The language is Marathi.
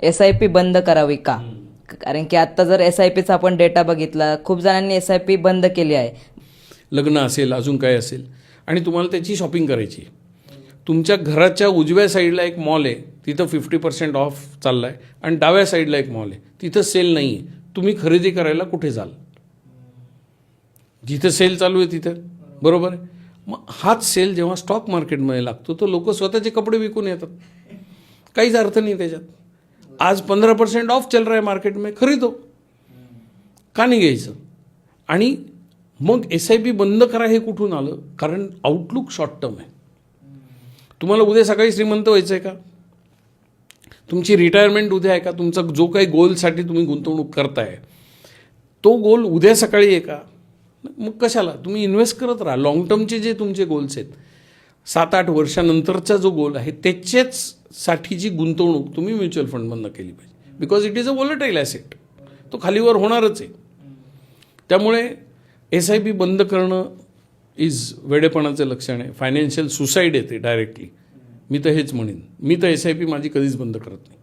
SIP बंद करावी का? कारण की आता जर SIPचा आपण डेटा बघितला, खूप जणांनी SIP बंद केली आहे. लग्न असेल, अजून काय असेल, आणि तुम्हाला त्याची शॉपिंग करायची. तुमच्या घराच्या उजव्या साईडला एक मॉल आहे, तिथं 50% ऑफ चालला आहे, आणि डाव्या साईडला एक मॉल आहे, तिथं सेल नाही आहे. तुम्ही खरेदी करायला कुठे जाल? जिथं सेल चालू आहे तिथं, बरोबर आहे. मग हाच सेल जेव्हा स्टॉक मार्केटमध्ये लागतो तर लोक स्वतःचे कपडे विकून येतात. काहीच अर्थ नाही त्याच्यात. आज 15% ऑफ चल रहा है मार्केट में, खरीदो. का नाही घ्यायचं? आणि मग SIP बंद करा हे कुठून आलं? कारण आउटलुक शॉर्ट टर्म आहे. तुम्हाला उद्या सकाळी श्रीमंत व्हायचं आहे का? तुमची रिटायरमेंट उद्या आहे का? तुमचा जो काही गोलसाठी तुम्ही गुंतवणूक करताय तो गोल उद्या सकाळी आहे का? मग कशाला? तुम्ही इन्व्हेस्ट करत राहा. लॉंग टर्मचे जे तुमचे गोल्स आहेत, 7-8 वर्षानंतरचा जो गोल आहे त्याचेच साठीची गुंतवणूक तुम्ही म्युच्युअल फंडमधनं केली पाहिजे. Because it is a volatile asset. तो खालीवर होणारच आहे. त्यामुळे SIP बंद करणं इज वेडेपणाचं लक्षण आहे. फायनान्शियल सुसाईड येते डायरेक्टली. मी तर हेच म्हणेन. मी तर SIP माझी कधीच बंद करत नाही.